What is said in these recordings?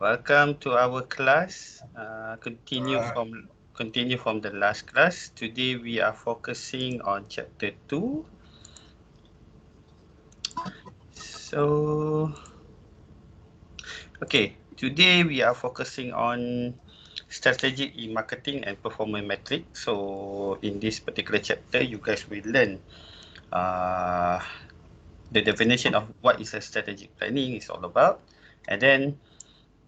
Welcome to our class. Continue from the last class. Today we are focusing on chapter 2. So, okay, today we are focusing on strategic e-marketing and performance metrics. So, in this particular chapter, you guys will learn uh, the definition of what is a strategic planning is all about, and then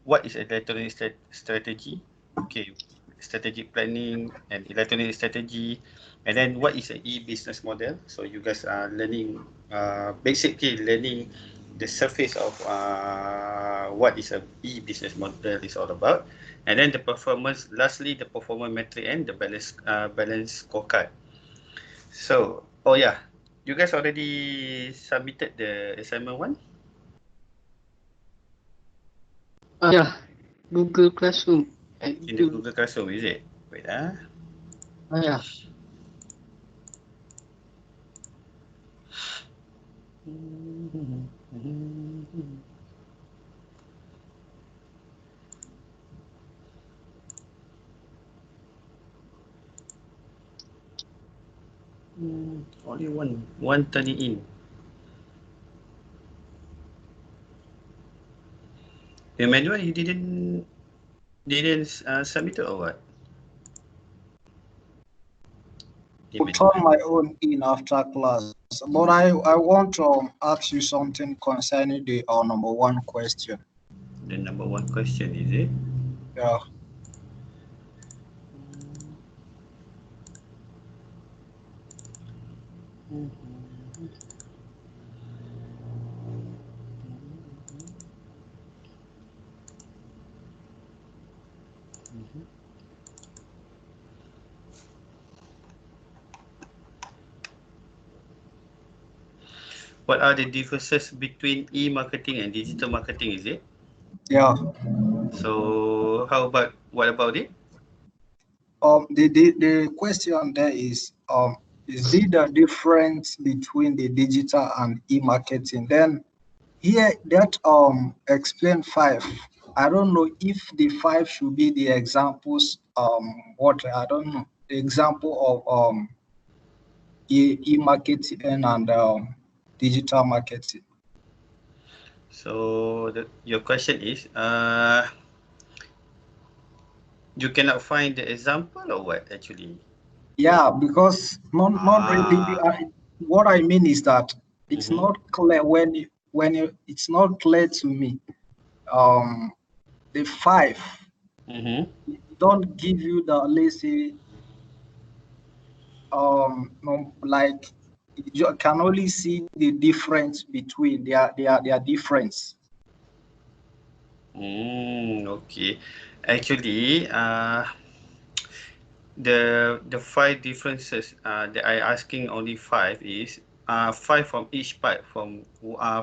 what is electronic strategy? Okay, strategic planning and electronic strategy, and then what is an e-business model? So you guys are learning, basically learning the surface of what is a e-business model is all about, and then the performance. Lastly, the performance metric and the balance scorecard. So, oh yeah, you guys already submitted the assignment one Yeah, Google Classroom. I in the do. Google Classroom, is it? Wait, Yeah. Only one turning in. Emmanuel, you didn't submit it or what? Put on Emmanuel, my own in after class. But I want to ask you something concerning the number one question. the number one question is it? Yeah. What are the differences between e-marketing and digital marketing? Is it? Yeah. So how about what about it? The question there is there the difference between the digital and e-marketing? Then here that explain five. I don't know if the five should be the examples. What I don't know the example of e-marketing and digital marketing. So your question is, you cannot find the example or what actually? Yeah, because not really. Ah, What I mean is that it's mm-hmm, not clear it's not clear to me. The five mm-hmm. don't give you the, let's say, no, like you can only see the difference between their difference. Okay. Actually, the five differences that I asking only five is five from each part from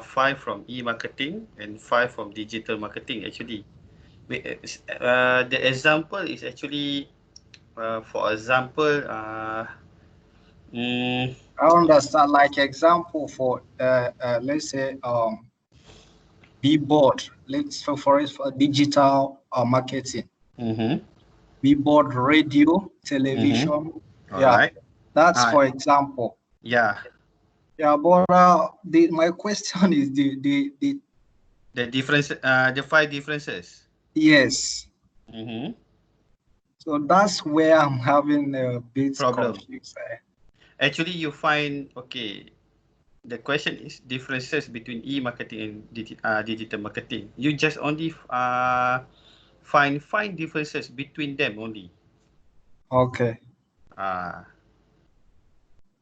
five from e-marketing and five from digital marketing actually. The example is actually for example mm, I understand. Like example for let's say billboard. Let's for digital marketing. mm-hmm, Billboard, radio, mm-hmm. television. All Yeah, right. that's Uh, for example. yeah, Yeah, but my question is the the difference the five differences. yes. Mm-hmm. So that's where I'm having a bit Problem. confused. Actually, you find okay. The question is differences between e-marketing and digital marketing. You just only find differences between them only. Okay. Uh,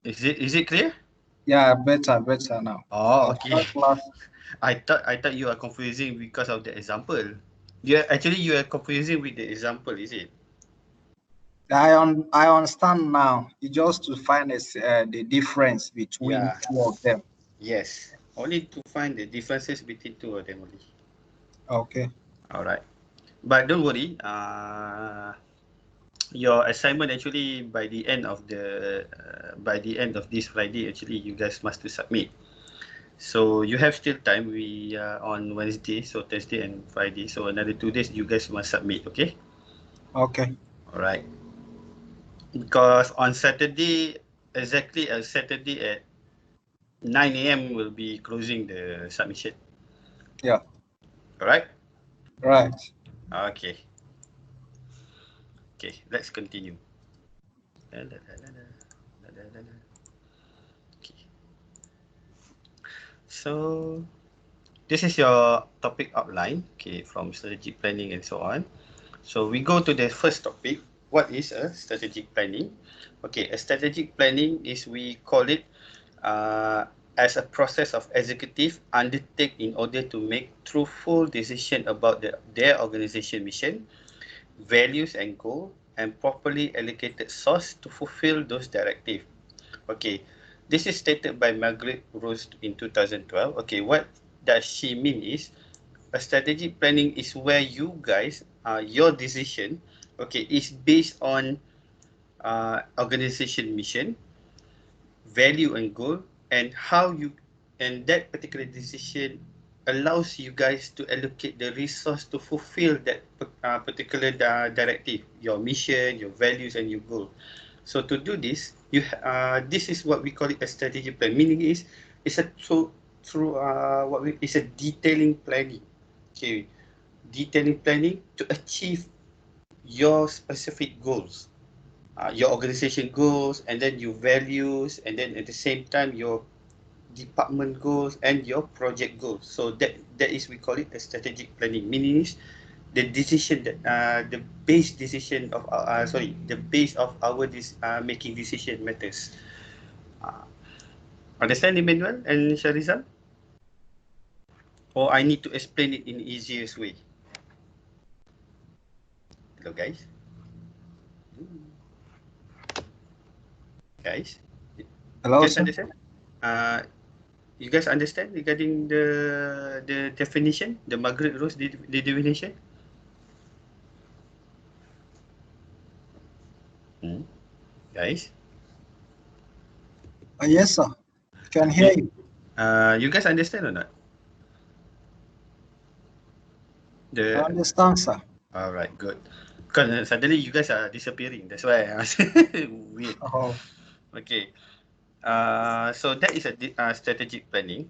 is it clear? Yeah, better now. Oh, okay. After class. I thought you are confusing because of the example. You are confusing with the example, is it? I understand now. You just to find the difference between Yeah. two of them. Yes. Only to find the differences between two of them only. Okay. All right. But don't worry. Your assignment actually by the end of this Friday actually you guys must to submit. So you have still time. We are on Wednesday, so Thursday and Friday. So another 2 days, you guys must submit. Okay. Okay. All right. Because on Saturday, exactly at Saturday at 9 a.m. will be closing the submission. Yeah. All right. Right. Okay. Okay. Let's continue. Da, da, da, da, da. Da, da, da, da. Okay. So this is your topic outline. Okay, from strategic planning and so on. So we go to the first topic. What is a strategic planning? Okay, a strategic planning is, we call it as a process of executive undertake in order to make truthful decision about their organization mission, values and goal, and properly allocated source to fulfill those directives. Okay, this is stated by Margaret Rose in 2012. Okay, what does she mean is, a strategic planning is where you guys, your decision, okay, is based on organization mission, value and goal, and how you, and that particular decision allows you guys to allocate the resource to fulfill that particular directive, your mission, your values, and your goal. So to do this, this is what we call it a strategic plan. Meaning is, it's a through what we, it's a detailing planning. Okay, detailing planning to achieve your specific goals, your organization goals, and then your values, and then at the same time your department goals and your project goals. So that is, we call it a strategic planning. Meaning is the decision that the base decision of the base of our making decision matters. Uh, Understand, Emmanuel and Sharizal? Or I need to explain it in easiest way? Hello, guys. Guys, you Hello, guys sir. understand? Uh, you guys understand regarding the definition, the Margaret Rose the definition? Hmm. Guys, Yes, sir. Can hear you. you guys understand or not? I The understand, sir. All right, good. Because suddenly you guys are disappearing. That's why I asked. Weird. Oh, Okay. So that is a strategic planning.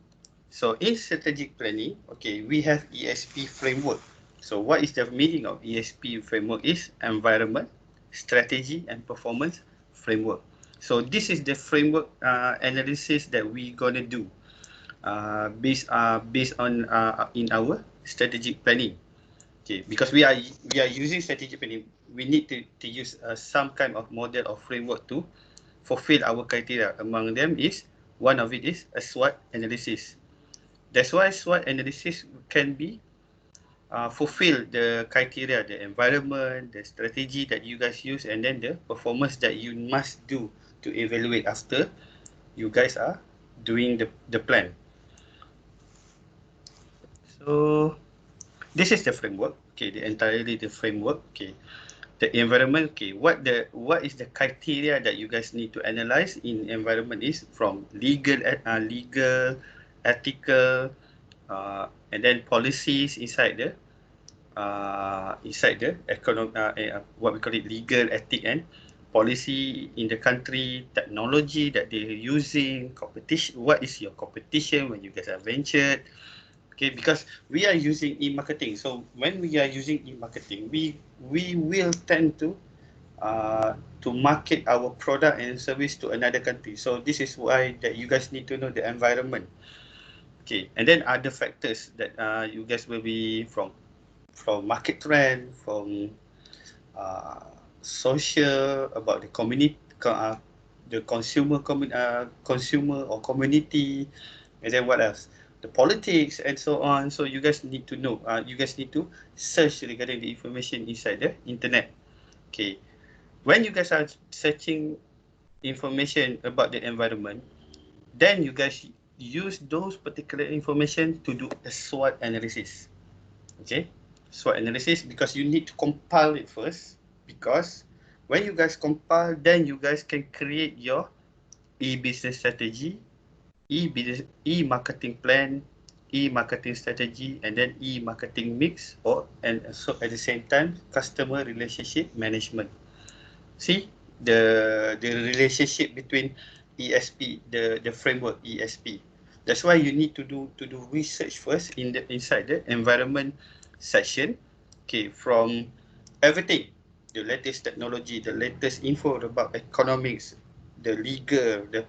So in strategic planning, okay, we have ESP framework. So what is the meaning of ESP framework? Is environment, strategy, and performance framework. So this is the framework analysis that we gonna do based on in our strategic planning. Okay, because we are using strategic planning, we need to use some kind of model or framework to fulfill our criteria. Among them is, one of it is a SWOT analysis. That's why SWOT analysis can be fulfill the criteria, the environment, the strategy that you guys use, and then the performance that you must do to evaluate after you guys are doing the plan. So this is the framework. Okay, the framework. Okay, the environment. Okay, what is the criteria that you guys need to analyze in environment is from legal, ethical, and then policies inside the economic, what we call it, legal, ethic, and policy in the country, technology that they're using, competition. What is your competition when you guys are ventured? Okay, because we are using e-marketing. So when we are using e-marketing, we will tend to market our product and service to another country. So this is why that you guys need to know the environment. Okay, and then other factors that you guys will be from market trend, from uh, social, about the community, the consumer or community, and then what else? The politics and so on. So you guys need to know. You guys need to search regarding the information inside the internet. Okay. When you guys are searching information about the environment, then you guys use those particular information to do a SWOT analysis. Okay. SWOT analysis, because you need to compile it first. Because when you guys compile, then you guys can create your e-business strategy, e-marketing plan, e-marketing strategy, and then e-marketing mix, and so at the same time, customer relationship management. See the relationship between ESP, the framework ESP. That's why you need to do research first inside the environment section. Okay, from everything, the latest technology, the latest info about economics, the legal, the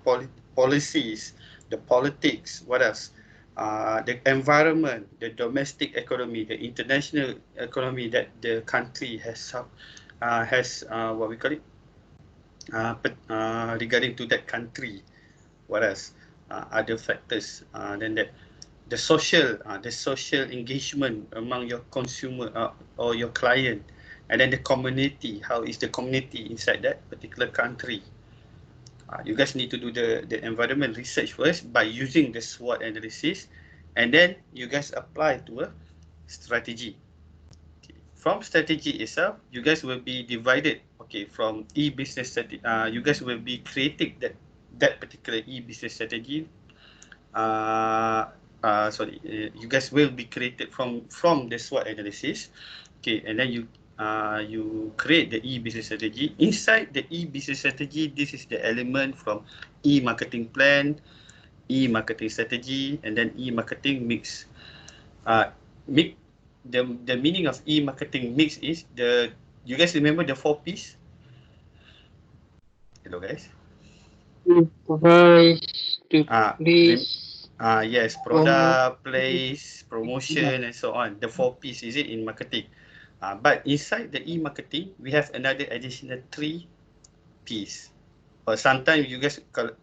policies, the politics, what else? The environment, the domestic economy, the international economy that the country has what we call it, regarding to that country. What else? Other factors. Then the social engagement among your consumer or your client, and then the community. How is the community inside that particular country? You guys need to do the environment research first by using the SWOT analysis, and then you guys apply to a strategy. From strategy itself, you guys will be divided. Okay, from e-business strategy, you guys will be creating that particular e-business strategy. You guys will be created from the SWOT analysis. Okay, and then you create the e-business strategy. Inside the e-business strategy, this is the element from e-marketing plan, e-marketing strategy, and then e-marketing mix. Mix. The meaning of e-marketing mix is you guys remember the 4 P's? Hello guys. Price, to Uh, place, yes, product, place, promotion, and so on. The 4 P's is it in marketing. But inside the e-marketing, we have another additional 3 P's. Or sometimes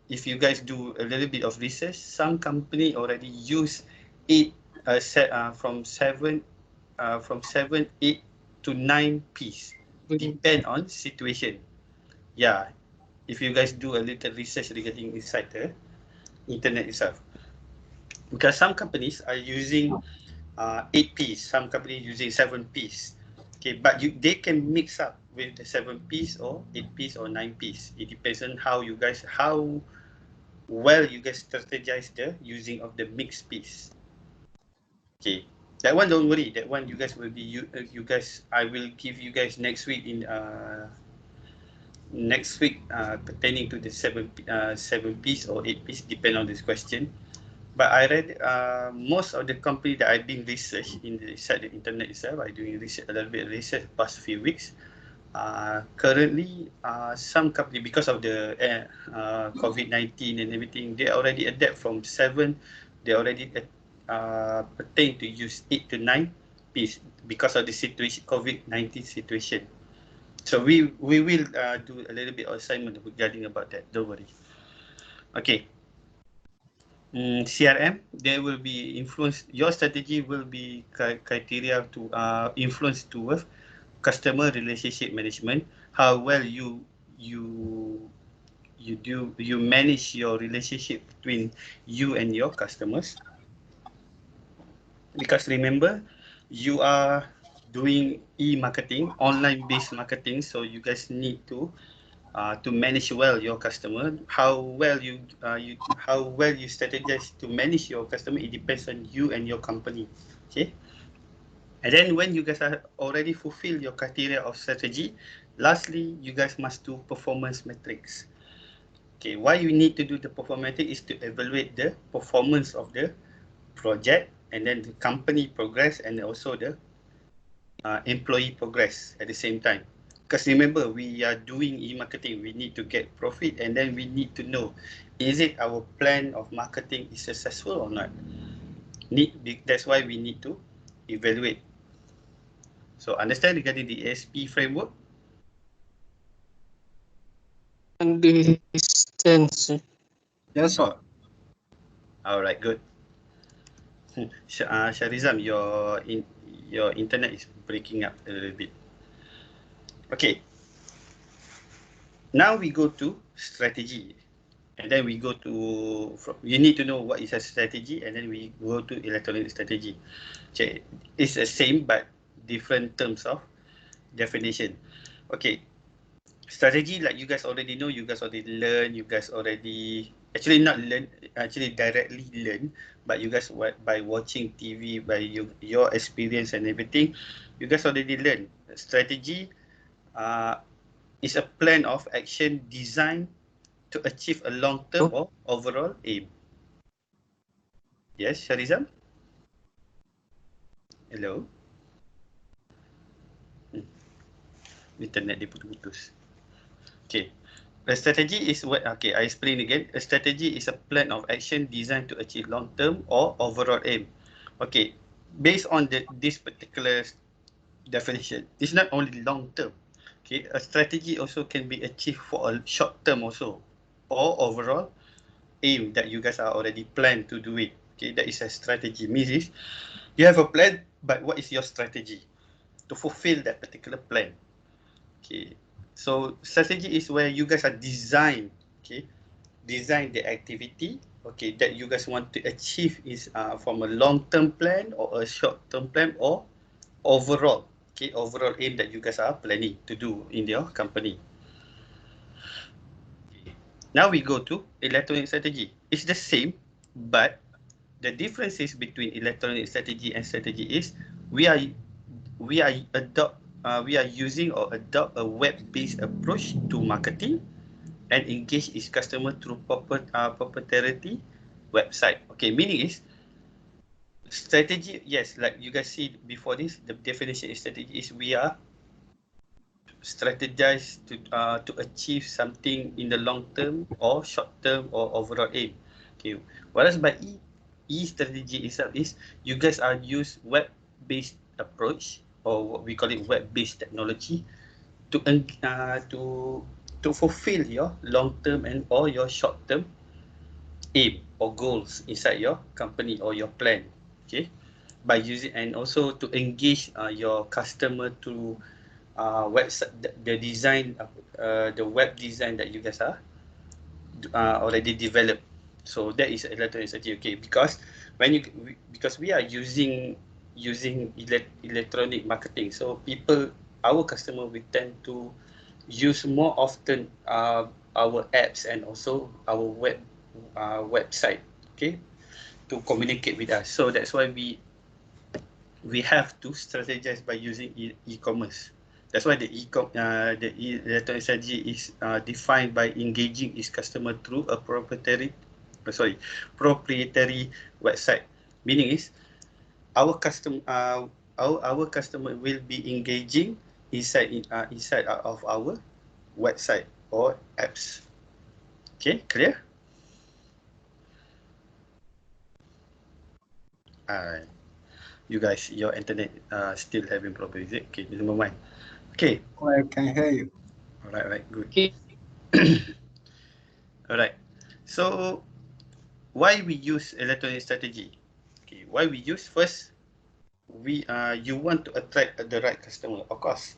if you guys do a little bit of research, some company already use it from 7, 8 to 9 P's. Depend on situation. Yeah, if you guys do a little research regarding inside the internet itself. Because some companies are using 8 P's, some companies using 7 P's. Okay, but they can mix up with the 7 P's or 8 P's or 9 P's. It depends on how well you guys strategize the using of the mixed piece. Okay, that one don't worry. That one you guys will be I will give you guys next week pertaining to the 7 P's or 8 P's, depend on this question. But I read most of the company that I've been research inside the internet itself. I doing research, a little bit of research past few weeks. Currently, some company, because of the COVID-19 and everything, they already adapt from 7. They already pertain to use 8 to 9 P's because of the situation, COVID-19 situation. So we will do a little bit of assignment regarding about that. Don't worry. Okay. CRM, there will be influence. Your strategy will be criteria to influence towards customer relationship management. How well you manage your relationship between you and your customers. Because remember, you are doing e-marketing, online-based marketing, so you guys need to manage well your customer. How well you strategize to manage your customer, it depends on you and your company. Okay. And then when you guys are already fulfill your criteria of strategy, lastly, you guys must do performance metrics. Okay, why you need to do the performance metrics is to evaluate the performance of the project, and then the company progress, and also the employee progress at the same time. Because remember, we are doing e-marketing, we need to get profit, and then we need to know, is it our plan of marketing is successful or not? That's why we need to evaluate. So understand regarding the ASP framework? Understand, sir. Yes, sir. All right, good. Sharizam, your internet is breaking up a little bit. Okay. Now we go to strategy, and then we go to, you need to know what is a strategy, and then we go to electronic strategy. Okay. It's the same but different terms of definition. Okay. Strategy, like you guys already know, you guys already learn, you guys already actually not learn, actually directly learn, but you guys by watching TV, by your experience and everything, you guys already learn. Strategy is a plan of action designed to achieve a long-term or overall aim. Yes, Sharizam? Hello? Internet dia putus-putus. Okay. A strategy is what, okay, I explain again. A strategy is a plan of action designed to achieve long-term or overall aim. Okay, based on this particular definition, it's not only long-term. Okay, a strategy also can be achieved for a short-term also, or overall aim that you guys are already planned to do it. Okay, that is a strategy. Means is you have a plan, but what is your strategy to fulfill that particular plan? Okay, so strategy is where you guys are design, okay, design the activity, okay, that you guys want to achieve is from a long-term plan or a short-term plan or overall, okay, overall aim that you guys are planning to do in your company. Okay. Now we go to electronic strategy. It's the same, but the differences between electronic strategy and strategy is we are we are using or adopt a web-based approach to marketing and engage its customer through proprietary website. Okay, meaning is strategy. Yes, like you guys see before this, the definition of strategy is we are strategize to achieve something in the long term or short term or overall aim. Okay, whereas by strategy itself is you guys are use web-based approach or what we call it web-based technology to fulfill your long-term and or your short-term aim or goals inside your company or your plan. Okay, by using and also to engage your customer to website, the design, the web design that you guys are already developed. So that is electronic strategy. Okay, because because we are using electronic marketing, so people, our customer, we tend to use more often our apps and also our website, okay, to communicate with us. So that's why we have to strategize by using e-commerce. That's why the electronic strategy is defined by engaging its customer through a proprietary website. Meaning is our customer will be engaging inside of our website or apps. Okay, clear? You guys, your internet still having problem, is it? Okay, never mind. Okay. I can hear you. Alright, good. Okay. Alright. So why we use electronic strategy? Okay, why we use first, you want to attract the right customer, of course.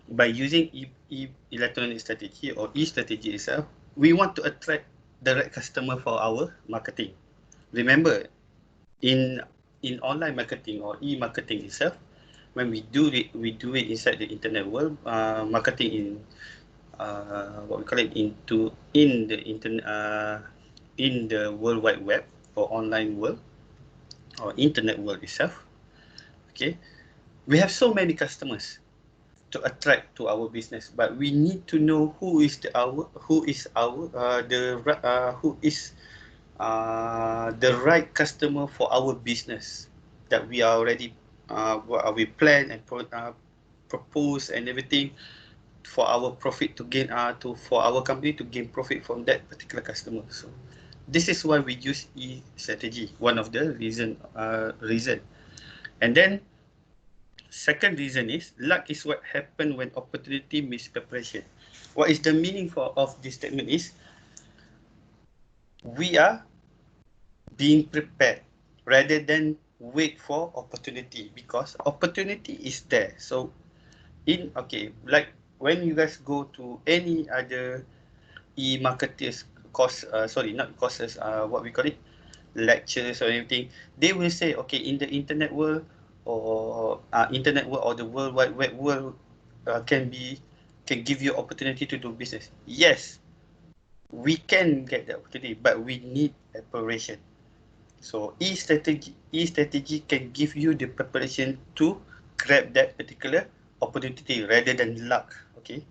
By using electronic strategy or strategy itself, we want to attract the right customer for our marketing. Remember, in online marketing or e-marketing itself, when we do it inside the internet world, marketing in what we call it in the internet, in the World Wide Web or online world or internet world itself. Okay, we have so many customers to attract to our business, but we need to know who is the right customer for our business that we are already we plan and propose and everything for our profit to gain for our company to gain profit from that particular customer. So this is why we use strategy, one of the reason. And then second reason is luck is what happen when opportunity meets preparation. What is the meaning of this statement is we are being prepared rather than wait for opportunity, because opportunity is there. So like when you guys go to any other e-marketers course, not courses, what we call it, lectures or anything, they will say, okay, in the internet world or the World Wide Web world can give you opportunity to do business. Yes, we can get the opportunity, but we need preparation. So e-strategy can give you the preparation to grab that particular opportunity rather than luck. Okay.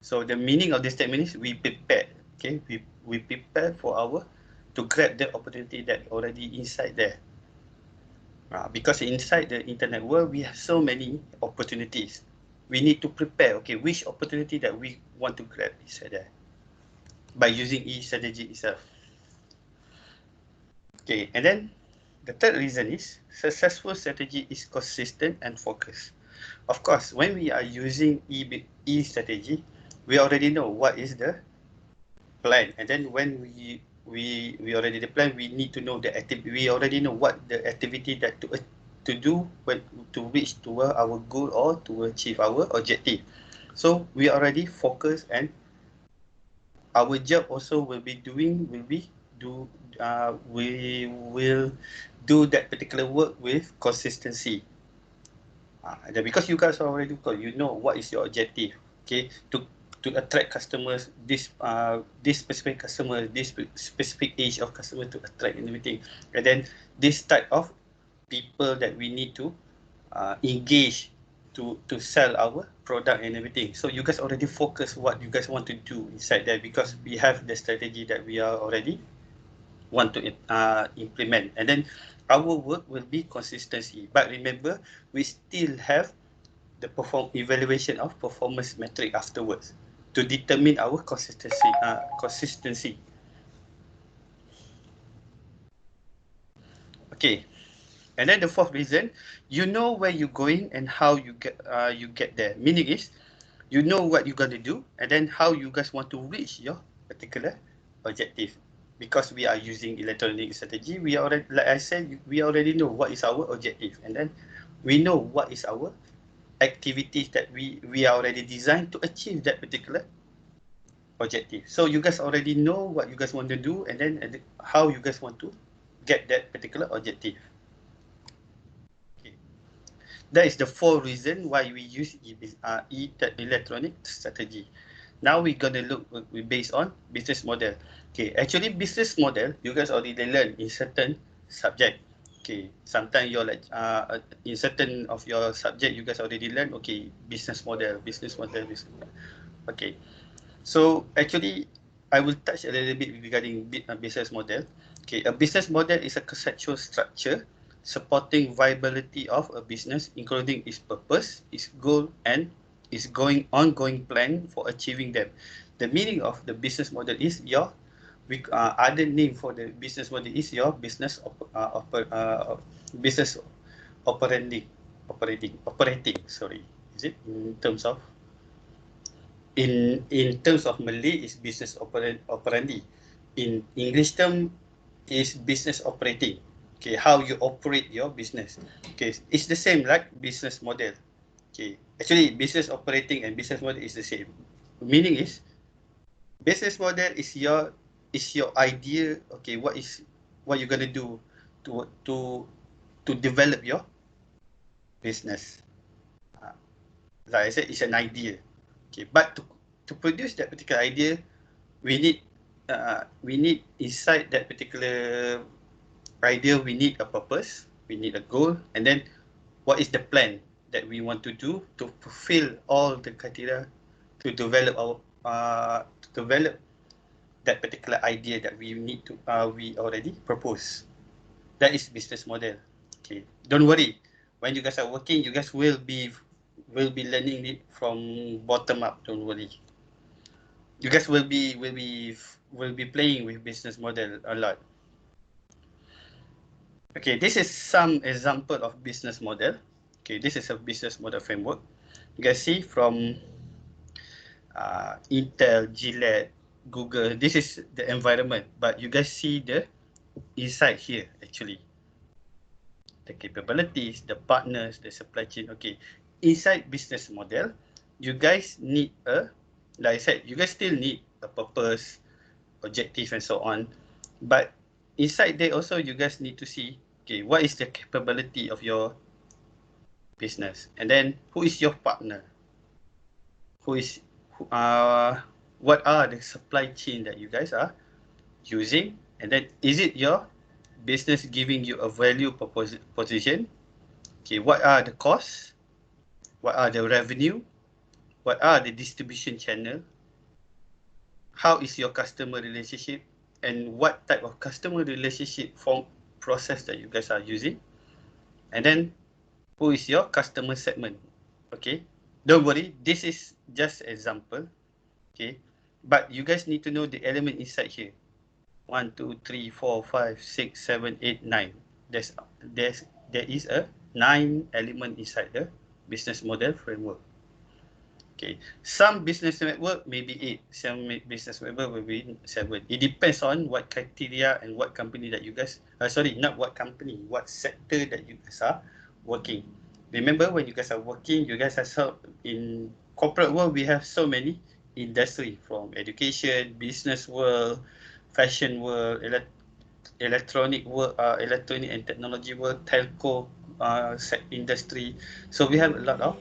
So the meaning of this statement is we prepare. Okay, we prepare for our to grab the opportunity that already inside there. Because inside the internet world, we have so many opportunities. We need to prepare. Okay, which opportunity that we want to grab inside there by using e-strategy itself. Okay, and then the third reason is successful strategy is consistent and focused. Of course, when we are using e-strategy, we already know what is the plan, and then when we already the plan, we need to know the activity. We already know what the activity that to do when to reach to our goal or to achieve our objective. So we already focus, and our job also will be we will do that particular work with consistency. Because you guys are already you know what is your objective. Okay, to attract customers, this specific customer, this specific age of customer to attract and everything, and then this type of people that we need to engage to sell our product and everything. So you guys already focus what you guys want to do inside there, because we have the strategy that we are already want to implement, and then our work will be consistency. But remember, we still have the evaluation of performance metric afterwards to determine our consistency. Okay, and then the fourth reason, you know where you're going and how you get there. Meaning is, you know what you're going to do, and then how you guys want to reach your particular objective. Because we are using electronic strategy, we already, like I said, we already know what is our objective, and then we know what is our activities that we are already designed to achieve that particular objective. So you guys already know what you guys want to do, and then how you guys want to get that particular objective. Okay. That is the four reason why we use electronic strategy. Now we're gonna look based on business model. Okay, actually business model you guys already learn in certain subject. Okay, sometimes you're like in certain of your subject you guys already learn. Okay, business model. Okay, so actually I will touch a little bit regarding business model. Okay, a business model is a conceptual structure supporting viability of a business, including its purpose, its goal, and its ongoing plan for achieving them. The meaning of the business model is your other name for the business model is your business business operating. Sorry, is it in terms of Malay is business operandi. In English term is business operating. Okay, how you operate your business. Okay, it's the same like business model. Okay, actually business operating and business model is the same. Meaning is business model is your idea. Okay, what you're gonna do to develop your business. Like I said, it's an idea. Okay, but to produce that particular idea, we need inside that particular idea, we need a purpose, we need a goal, and then what is the plan that we want to do to fulfill all the criteria to develop that particular idea that we need to we already propose. That is business model. Okay, don't worry. When you guys are working, you guys will be learning it from bottom up. Don't worry. You guys will be playing with business model a lot. Okay, this is some example of business model. Okay, this is a business model framework. You guys see from Intel, Gillette, Google. This is the environment, but you guys see the inside here actually. The capabilities, the partners, the supply chain. Okay, inside business model, you guys need like I said, you guys still need a purpose, objective, and so on. But inside there also, you guys need to see, okay, what is the capability of your business, and then who is your partner, who is what are the supply chain that you guys are using, and then is it your business giving you a value proposition? Okay, what are the costs? What are the revenue? What are the distribution channel? How is your customer relationship? And what type of customer relationship form process that you guys are using? And then who is your customer segment? Okay, don't worry, this is just example. Okay, but you guys need to know the element inside here. 1, 2, 3, 4, 5, 6, 7, 8, 9. There is a 9 element inside the business model framework. Okay, some business network may be 8, some business network will be 7. It depends on what criteria and what company that you guys, not what company, what sector that you guys are working. Remember, when you guys are working, you guys are in corporate world, we have so many industry, from education, business world, fashion world, electronic world, electronic and technology world, telco industry. So we have a lot of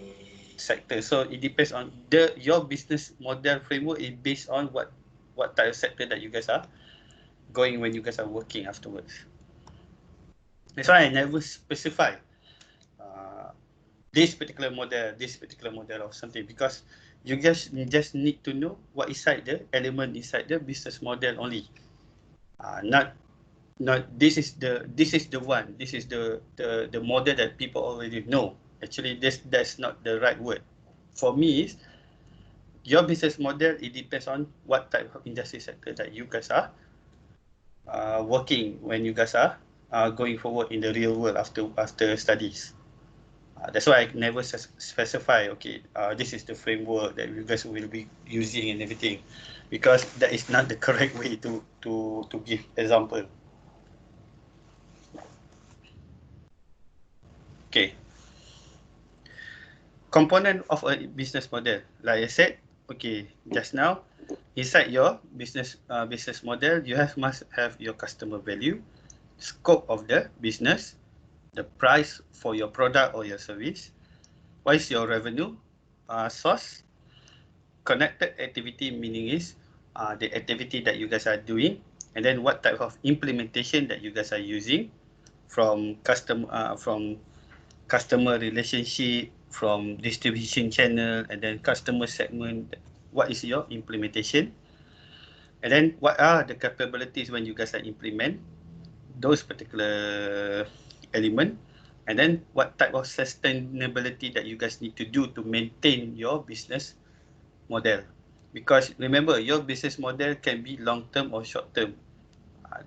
sector. So it depends on your business model framework is based on what type of sector that you guys are going when you guys are working afterwards. That's why I never specify this particular model or something, because you guys just need to know what inside the element inside the business model only. Not this is the one, this is the model that people already know. Actually, that's not the right word. For me, is your business model, it depends on what type of industry sector that you guys are working when you guys are going forward in the real world after studies. That's why I never specify, okay, this is the framework that you guys will be using and everything, because that is not the correct way to give example. Okay. Component of a business model, like I said, okay, just now, inside your business model, you must have your customer value, scope of the business, the price for your product or your service, what is your revenue source, connected activity, meaning is the activity that you guys are doing, and then what type of implementation that you guys are using, from customer relationship, from distribution channel, and then customer segment, what is your implementation, and then what are the capabilities when you guys are implement those particular element, and then what type of sustainability that you guys need to do to maintain your business model. Because remember, your business model can be long term or short term.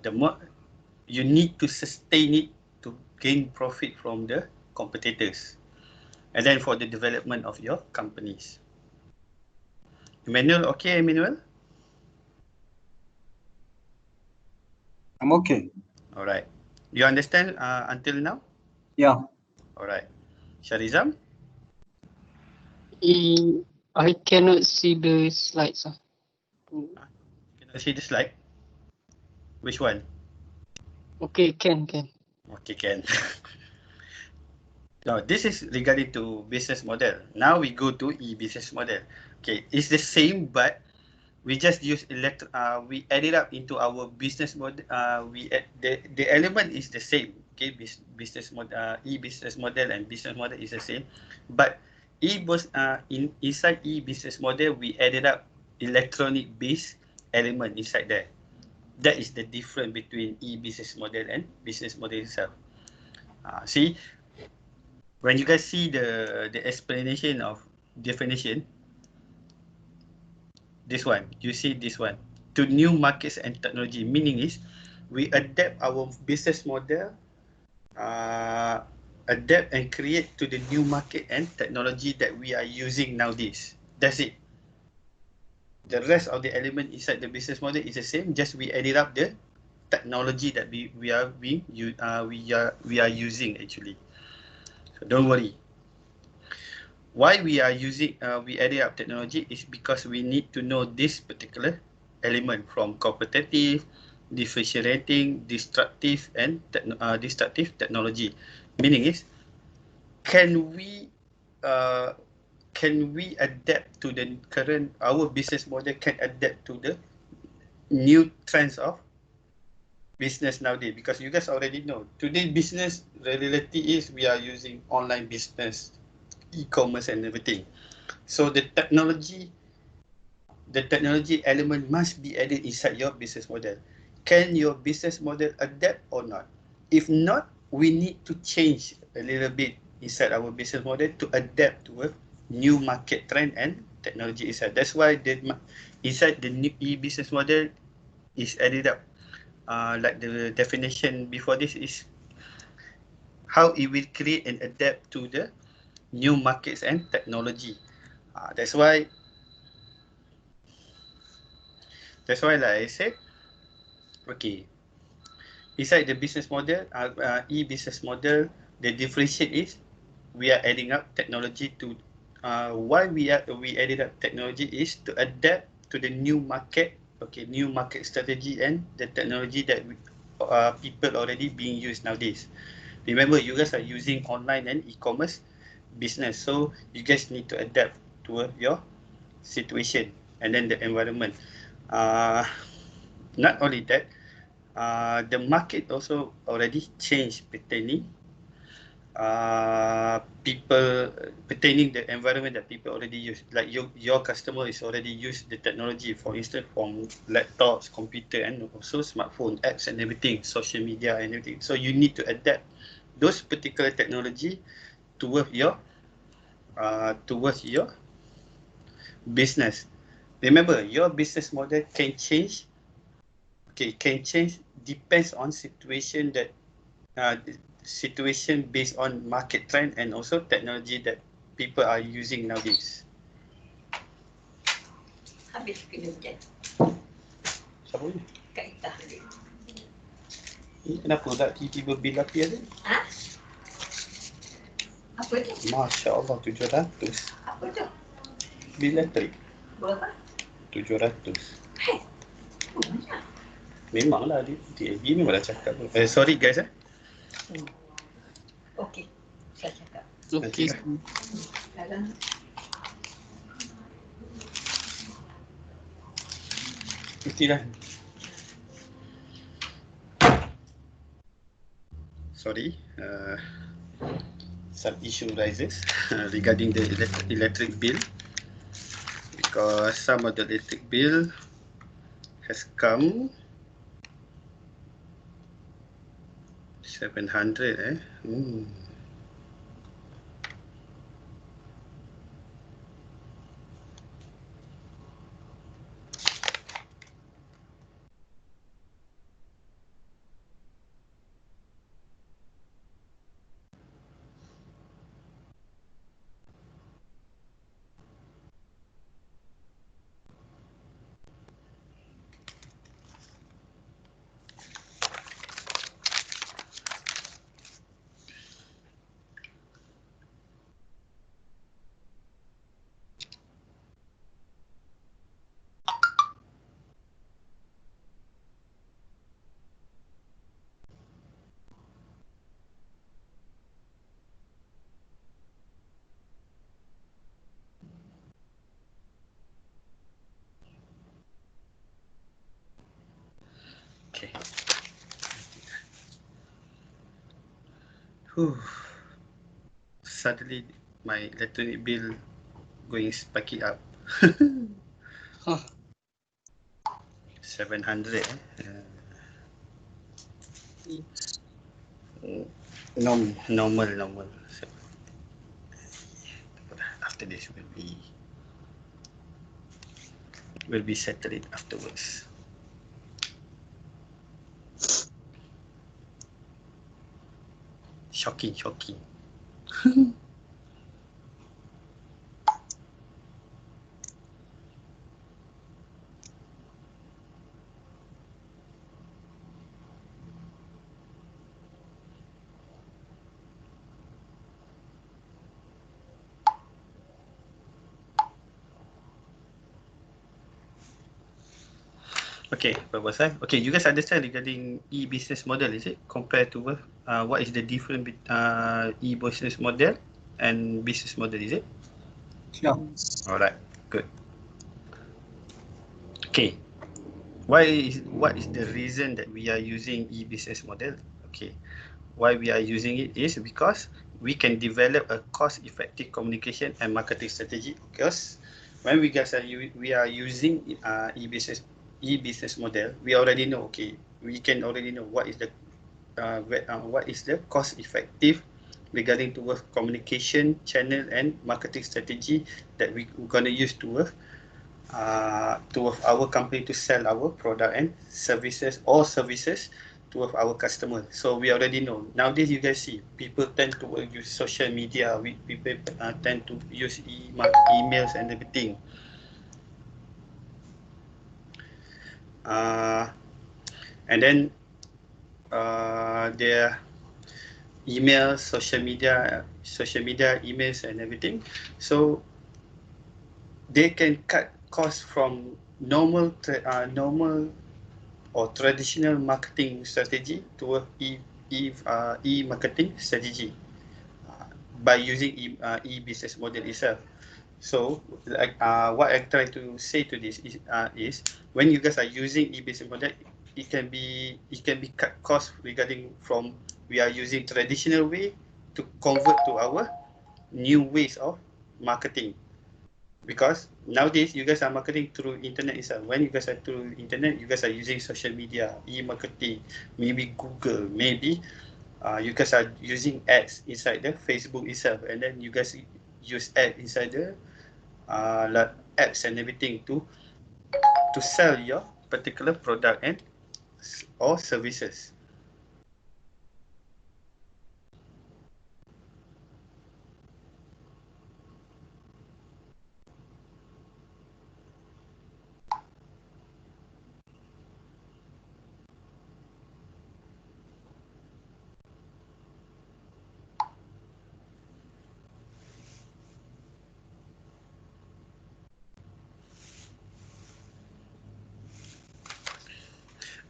The more you need to sustain it to gain profit from the competitors, and then for the development of your companies. Emmanuel, okay, Emmanuel? I'm okay. All right. You understand until now? Yeah. All right. Sharizam? I cannot see the slides. Can I see the slide? Which one? Okay, can. Okay, can. Now, this is regarding to business model. Now we go to e-business model. Okay, it's the same, but we just use we add it up into our business model. The element is the same. Okay, business model, e-business model and business model is the same, but inside e-business model we added up electronic based element inside there. That is the difference between e-business model and business model itself. See, when you guys see the explanation of definition, this one, you see this one, to new markets and technology, meaning is we adapt our business model, adapt and create to the new market and technology that we are using nowadays. That's it. The rest of the element inside the business model is the same, just we added up the technology that we are using actually. So don't worry. Why we are using we added up technology is because we need to know this particular element, from competitive, differentiating, destructive, and destructive technology. Meaning is, can can we adapt to the current, our business model can adapt to the new trends of business nowadays? Because you guys already know, today business, the reality is we are using online business, e-commerce and everything. So the technology element must be added inside your business model. Can your business model adapt or not? If not, we need to change a little bit inside our business model to adapt to a new market trend and technology inside. That's why inside the new e-business model is added up. Like the definition before this is how it will create and adapt to the new markets and technology. That's why like I said, okay, inside the business model, e-business model, the differentiate is we are adding up technology to, why we added up technology is to adapt to the new market, okay, new market strategy and the technology that people already being used nowadays. Remember, you guys are using online and e-commerce business, so you guys need to adapt to your situation and then the environment. Not only that, the market also already changed pertaining the environment that people already use. Like your customer is already used the technology, for instance, from laptops, computer, and also smartphone apps and everything, social media and everything. So you need to adapt those particular technology towards your business. Remember, your business model can change. Okay, can change depends on situation based on market trend and also technology that people are using nowadays. Habis kena hujan. Siapa ni? Kak Ita tadi. Ni kenapa tak tiba-tiba bil api ada? Ha? Apa tu? Masya Allah, 700. Apa tu? Bil elektrik. Berapa? 700. Hei. Oh, banyak. Memanglah DAB memang dah cakap. Sorry guys. Okey. Saya cakap. Okay. Sekarang Itulah. Sorry. Some issue rises regarding the electric bill, because some of the electric bill has come 700. Okay. Suddenly my electronic bill going spiky up. Huh. 700. Normal. After this will be settled afterwards. Shocking. Okay, Pak Bosai. Okay, you guys understand regarding e-business model, is it? Compared to what is the difference between e-business model and business model, is it? Yeah. Alright, good. Okay. What is the reason that we are using e-business model? Okay. Why we are using it is because we can develop a cost-effective communication and marketing strategy. Because when we are using e-business model, we already know, okay, we can already know what is the cost-effective regarding towards communication channel and marketing strategy that we're gonna use to our company to sell our product and services to our customers. So we already know. Nowadays, you guys see, people tend to use social media. People tend to use emails and everything. And then their emails, social media, emails and everything. So they can cut costs from normal or traditional marketing strategy to e-marketing strategy by using e-business model itself. So, like what I try to say to this is when you guys are using e-business model, it can be cut cost regarding from we are using traditional way to convert to our new ways of marketing. Because nowadays you guys are marketing through internet itself. When you guys are through internet, you guys are using social media, e-marketing, maybe Google, maybe you guys are using ads inside the Facebook itself, and then you guys use ad inside the like apps and everything to sell your particular product and or services.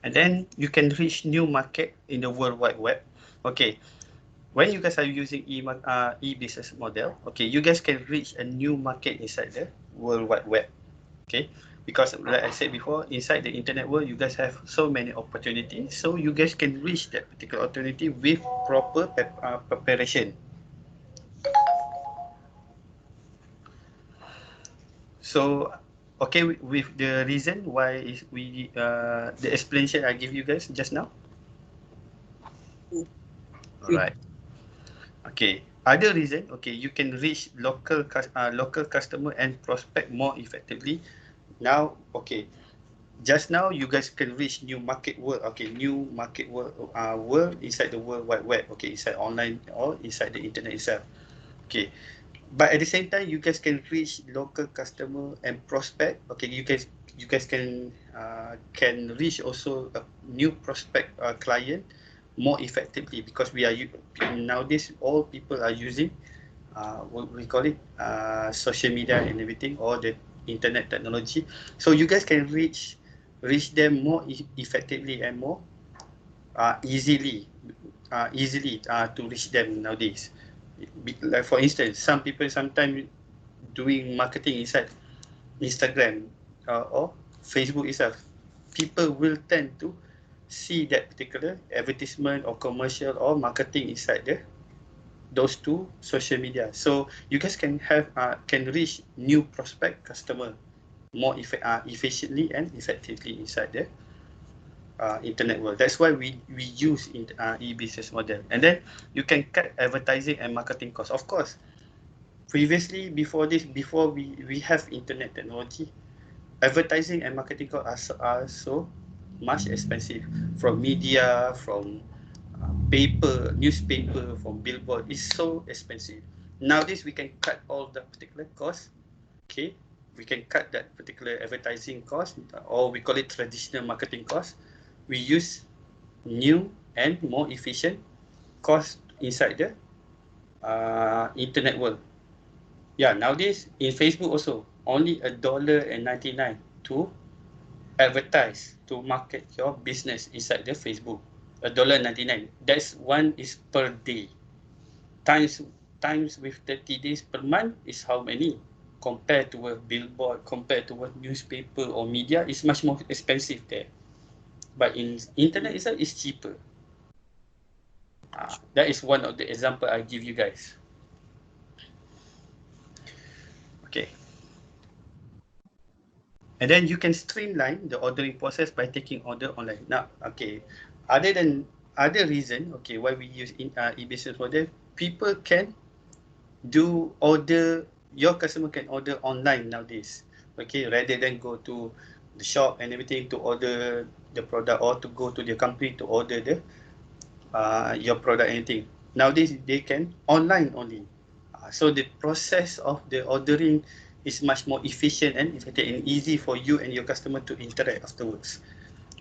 And then you can reach new market in the World Wide Web. Okay, when you guys are using e-business model, okay, you guys can reach a new market inside the World Wide Web. Okay, because like I said before, inside the internet world, you guys have so many opportunities. So you guys can reach that particular opportunity with proper preparation. So, okay, with the reason why is the explanation I give you guys just now. All right. Okay. Other reason, okay, you can reach local customer and prospect more effectively. Now, okay, just now you guys can reach new market world. Okay, new market world inside the World Wide Web. Okay, inside online or inside the internet itself. Okay, but at the same time, you guys can reach local customer and prospect. Okay, you guys can reach also a new prospect client more effectively because nowadays all people are using what we call it social media and everything or the internet technology. So you guys can reach them more effectively and more easily to reach them nowadays. Like for instance, some people sometimes doing marketing inside Instagram or Facebook itself. People will tend to see that particular advertisement or commercial or marketing inside those two social media. So you guys can reach new prospect customer more efficiently and effectively inside the internet world. That's why we use e-business model. And then you can cut advertising and marketing costs. Of course, previously before we have internet technology, advertising and marketing costs are so much expensive from media, from newspaper, from billboard. It's so expensive. Nowadays we can cut all the particular costs. Okay, we can cut that particular advertising cost, or we call it traditional marketing cost. We use new and more efficient cost inside the internet world. Yeah, nowadays in Facebook also only $1.99 to advertise to market your business inside the Facebook. $1.99. That's one is per day. Times with 30 days per month is how many? compared to a billboard, compared to a newspaper or media, it's much more expensive there. But in internet itself, it's cheaper. That is one of the example I give you guys. Okay. And then you can streamline the ordering process by taking order online. Now, okay, other reason, okay, why we use e-business model, people can do order, your customer can order online nowadays, okay, rather than go to the shop and everything to order the product, or to go to the company to order the your product, anything. Nowadays they can online only. So the process of the ordering is much more efficient and effective and easy for you and your customer to interact afterwards.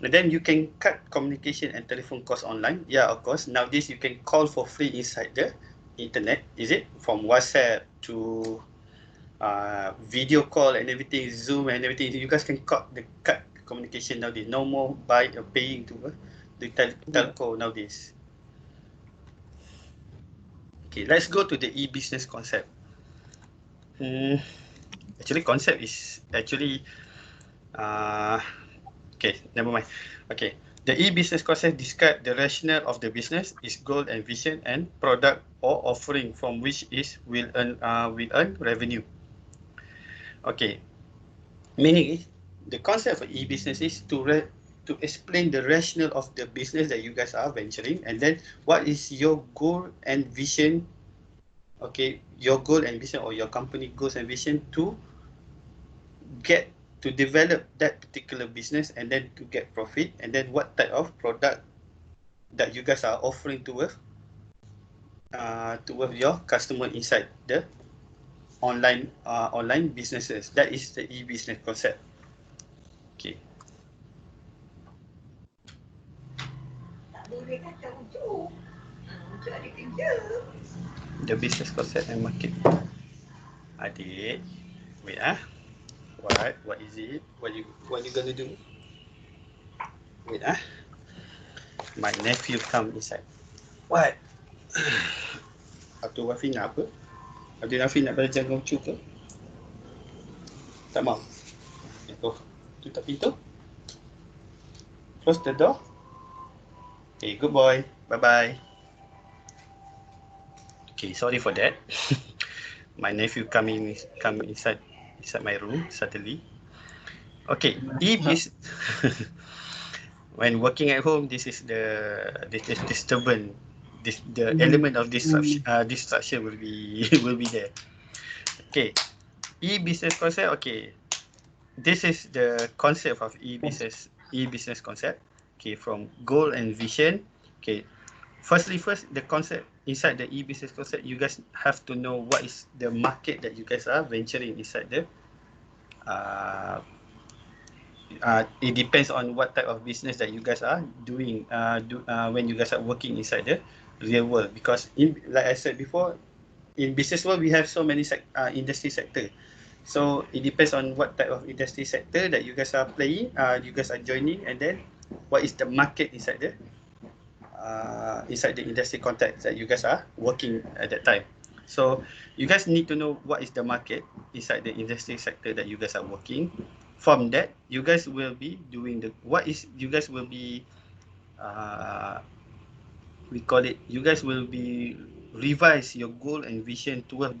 And then you can cut communication and telephone calls online. Yeah, of course. Nowadays you can call for free inside the internet, is it? From WhatsApp to video call and everything, Zoom and everything. You guys can cut communication nowadays. No more paying to the telco nowadays. Okay, let's go to the e-business concept. Actually, concept is actually okay, never mind. Okay, the e-business concept describes the rationale of the business, its goal and vision, and product or offering from which will earn revenue. Okay, meaning is the concept of e-business is to explain the rationale of the business that you guys are venturing, and then what is your goal and vision. Okay, your goal and vision, or your company goals and vision to develop that particular business, and then to get profit, and then what type of product that you guys are offering towards your customer inside the online businesses. That is the e-business concept. Okay. Tak boleh kata ujuk. Ujuk ada kerja. The business concept and market. Adik, wait What is it? What you gonna do? Wait My nephew come inside. What? Abdul Wafi nak apa? Abdul Wafi nak belajar gongcu ke? Tak mau. Oh, tutup pintu. Close the door. Okay, good boy. Bye-bye. Okay, sorry for that. My nephew come inside my room suddenly. Okay, when working at home, this is the disturbance. The element of distraction will be there. Okay, e-business concept. Okay, this is the concept of e-business concept. Okay, from goal and vision. Okay, first, the concept inside the e-business concept, you guys have to know what is the market that you guys are venturing inside the. It depends on what type of business that you guys are doing when you guys are working inside the real world. Because like I said before, in business world we have so many industry sector. So it depends on what type of industry sector that you guys are playing, you guys are joining, and then what is the market inside the industry context that you guys are working at that time. So you guys need to know what is the market inside the industry sector that you guys are working. From that, you guys will be doing you guys will be you guys will be revise your goal and vision towards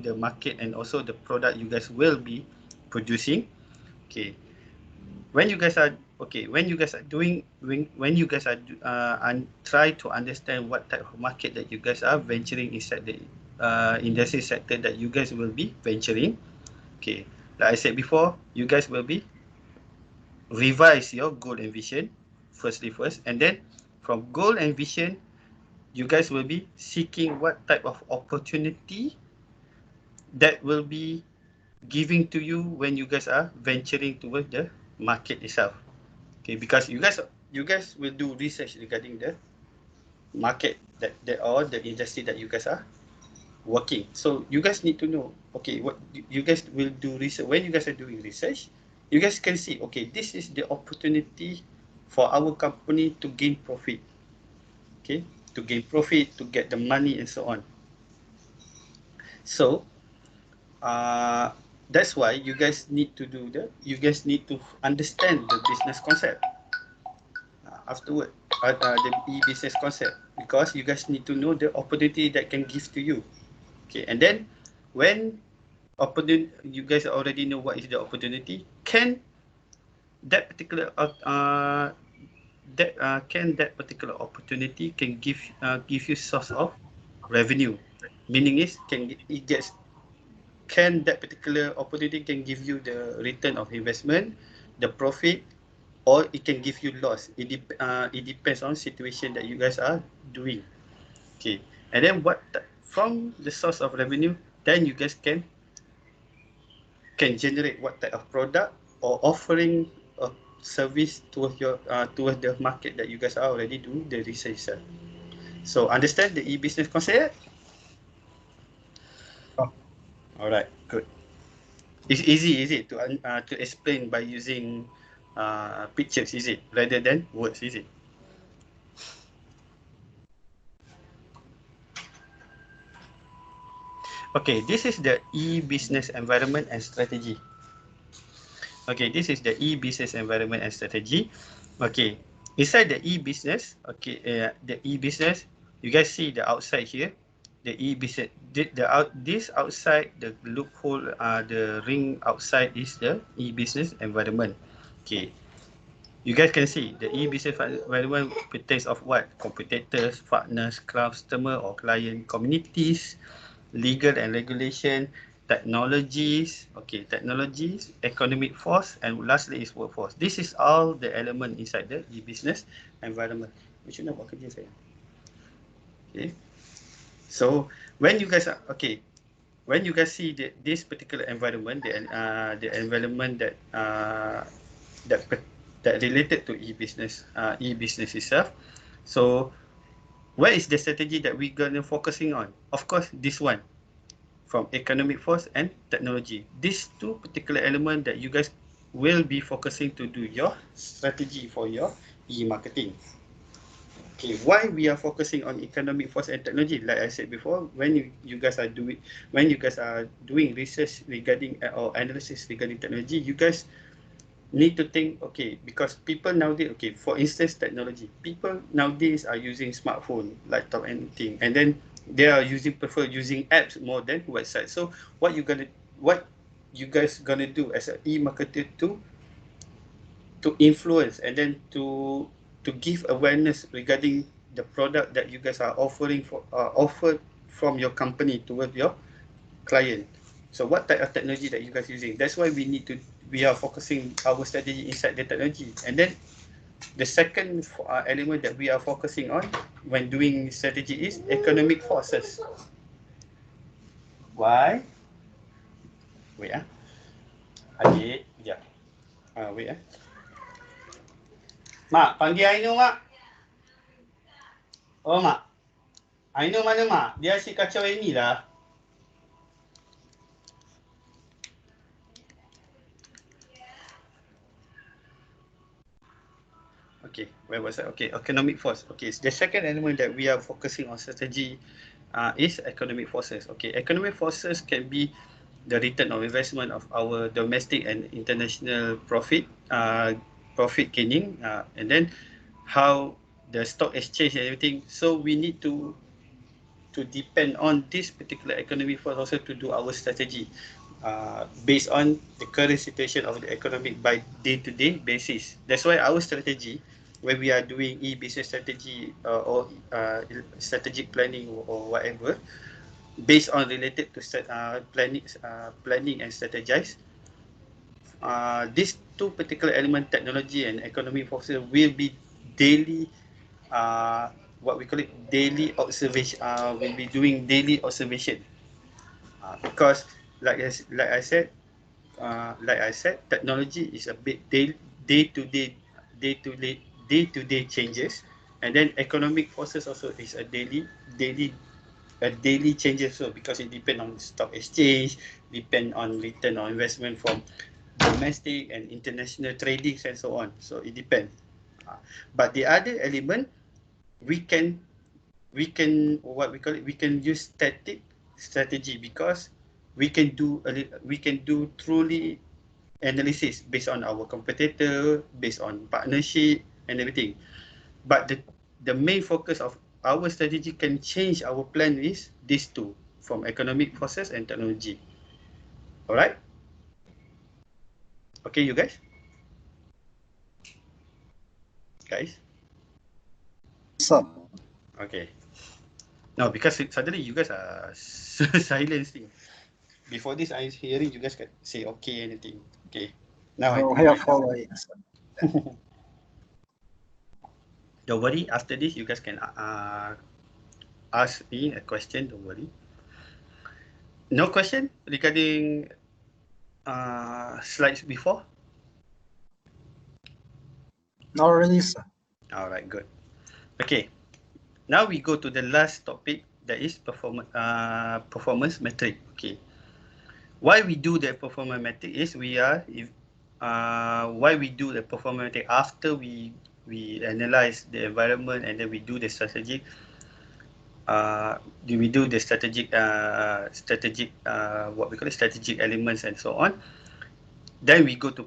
the market, and also the product you guys will be producing. Okay, when you guys are doing, when you guys are and try to understand what type of market that you guys are venturing inside the industry sector that you guys will be venturing. Okay, like I said before, you guys will be revise your goal and vision first, and then from goal and vision, you guys will be seeking what type of opportunity that will be giving to you when you guys are venturing towards the market itself. Okay, because you guys will do research regarding the market that or the industry that you guys are working. So you guys need to know, okay, what you guys will do research. When you guys are doing research, you guys can see, okay, this is the opportunity for our company to gain profit. Okay, to gain profit, to get the money and so on. So That's why you guys need to you guys need to understand the business concept afterward, the e-business concept, because you guys need to know the opportunity that can give to you. Okay, and then when opportunity, you guys already know what is the opportunity, can that particular that particular opportunity can give you source of revenue, meaning is it gets, can that particular opportunity can give you the return of investment, the profit, or it can give you loss. It depends on situation that you guys are doing. Okay, and then from the source of revenue, then you guys can generate what type of product or offering a service towards the market that you guys are already doing the research. So understand the e-business concept? Oh. All right, good. It's easy, is it, to explain by using pictures, is it, rather than words, is it? Okay, this is the e-business environment and strategy. Okay, this is the e-business environment and strategy. Okay, inside the e-business, okay, the e-business, you guys see the outside here, the e-business, this outside, the loophole, the ring outside is the e-business environment. Okay, you guys can see the e-business environment pertains of what? Competitors, partners, customer or client, communities, legal and regulation, technologies, okay, technologies, economic force, and lastly is workforce. This is all the element inside the e-business environment. Macam mana buat kerja saya? Okay. So when you guys are okay, when you guys see this particular environment, the environment that that related to e-business itself. So what is the strategy that we're gonna focusing on? Of course, this one, from economic force and technology. These two particular elements that you guys will be focusing to do your strategy for your e-marketing. Okay, why we are focusing on economic force and technology? Like I said before, when you guys are doing research regarding or analysis regarding technology, you guys need to think, okay, because people nowadays, okay, for instance, technology, people nowadays are using smartphone, laptop, anything, and then they are prefer using apps more than websites. So what you guys gonna do as an e-marketer to influence and then to give awareness regarding the product that you guys are offered from your company towards your client. So what type of technology that you guys using? That's why we are focusing our strategy inside the technology. And then the second element that we are focusing on when doing strategy is economic forces. Why? Wait adik, sekejap. Wait Mak, panggil Ainu mak. Oh mak. Ainu mana mak? Dia asyik kacau Amy lah. Okay, where was I? Okay, economic force. Okay, the second element that we are focusing on strategy is economic forces. Okay, economic forces can be the return of investment of our domestic and international profit gaining, and then how the stock exchange and everything. So we need to depend on this particular economic force also to do our strategy based on the current situation of the economic by day-to-day basis. That's why our strategy, when we are doing e-business strategy or strategic planning or whatever, based on related to planning and strategize, these two particular element, technology and economic forces, will be daily what we call it daily observation. We'll be doing daily observation because like I said, technology is a bit day-to-day changes, and then economic forces also is a daily changes. So because it depends on stock exchange, depend on return on investment from domestic and international tradings and so on. So it depends. But the other element, we can what we call it, we can use static strategy, because we can do truly analysis based on our competitor, based on partnership and everything. But the main focus of our strategy can change our plan is these two, from economic process and technology. Alright? Okay, you guys? Guys? Sir. Okay. No, because suddenly you guys are silencing. Before this, I was hearing you guys can say okay, anything. Okay. Now I Oh, think. here following. Don't worry, after this, you guys can ask me a question, don't worry. No question regarding slides before? Not really, sir. Alright, good. Okay. Now we go to the last topic, that is performance metric. Okay. Why we do the performance metric is why we do the performance metric after we analyze the environment and then we do the strategic what we call it, strategic elements and so on. Then we go to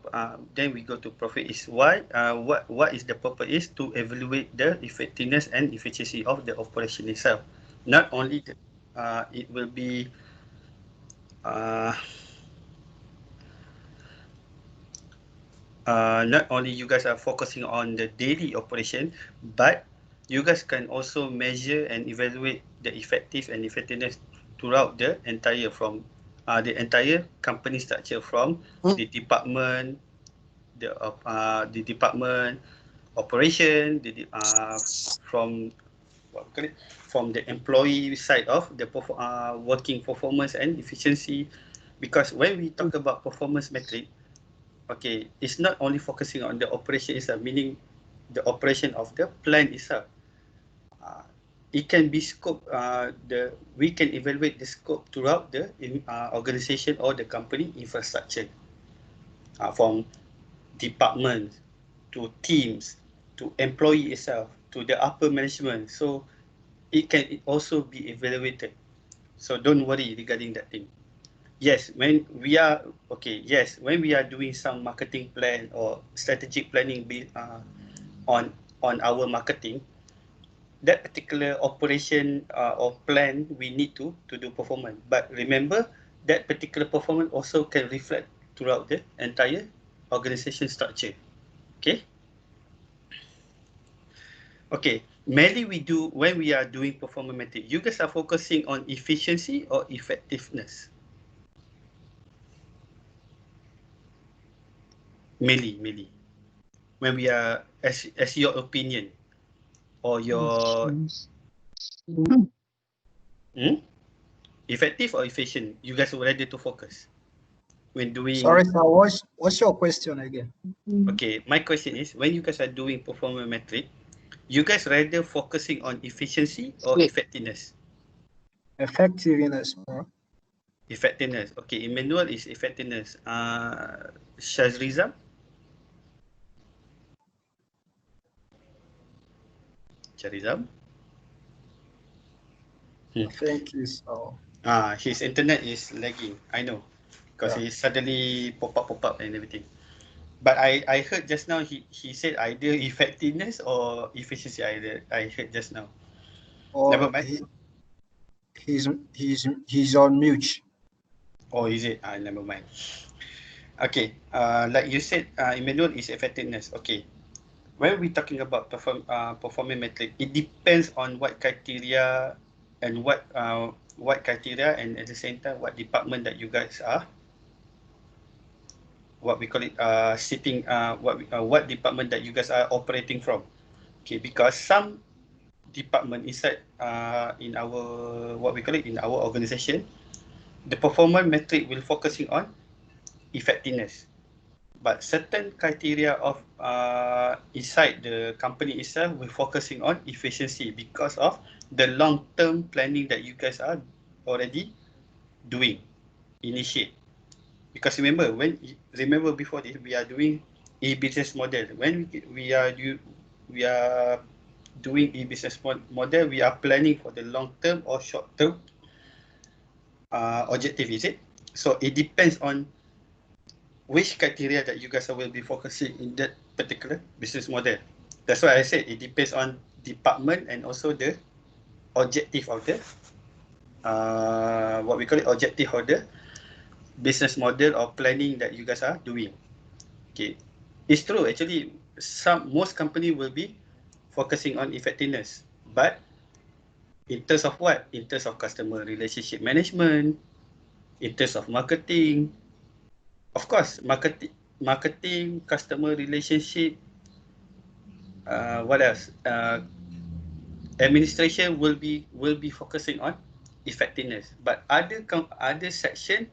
profit. Is why what is the purpose is to evaluate the effectiveness and efficiency of the operation itself. Not only it will be not only you guys are focusing on the daily operation, but you guys can also measure and evaluate the effective and effectiveness throughout the entire company structure, from the department, the department operation, from what we call it, from the employee side of the working performance and efficiency. Because when we talk about performance metric, okay, it's not only focusing on the operation itself, meaning the operation of the plant itself. It can be scope. We can evaluate the scope throughout the organization or the company infrastructure, from departments to teams to employee itself to the upper management. So it can also be evaluated. So don't worry regarding that thing. Yes, when we are doing some marketing plan or strategic planning on our marketing, that particular operation or plan, we need to do performance. But remember, that particular performance also can reflect throughout the entire organization structure. Okay. Okay. Mainly when we are doing performance metric, you guys are focusing on efficiency or effectiveness? Mainly. When we are, as your opinion or your effective or efficient, you guys are ready to focus when doing. Sorry, sir. What's your question again? Okay, my question is, when you guys are doing performance metric, you guys rather focusing on efficiency or effectiveness? Effectiveness, bro. Effectiveness. Okay, Emmanuel is effectiveness. Shazrizam? Shazrizam? I think it's His internet is lagging. I know, because he suddenly pop up and everything. But I heard just now he said either effectiveness or efficiency. I heard just now. Never mind. He's on mute. Oh, is it? Never mind. Okay. Like you said, Emmanuel is effectiveness. Okay. When we're talking about performance metric, it depends on what criteria and what criteria, and at the same time what department that you guys are, what we call it, sitting, what department that you guys are operating from. Okay, because some department inside in our, what we call it, in our organization, the performance metric will focusing on effectiveness, but certain criteria of inside the company itself will focusing on efficiency because of the long-term planning that you guys are already doing, initiate. Because remember before this, we are doing a business model. When we are doing a business model, we are planning for the long term or short term objective, is it? So it depends on which criteria that you guys will be focusing in that particular business model. That's why I said it depends on department and also the objective of the what we call it, objective of the business model or planning that you guys are doing. Okay, it's true actually. Most company will be focusing on effectiveness, but in terms of what? In terms of customer relationship management, in terms of marketing, of course, marketing, customer relationship. What else? Administration will be focusing on effectiveness, but other section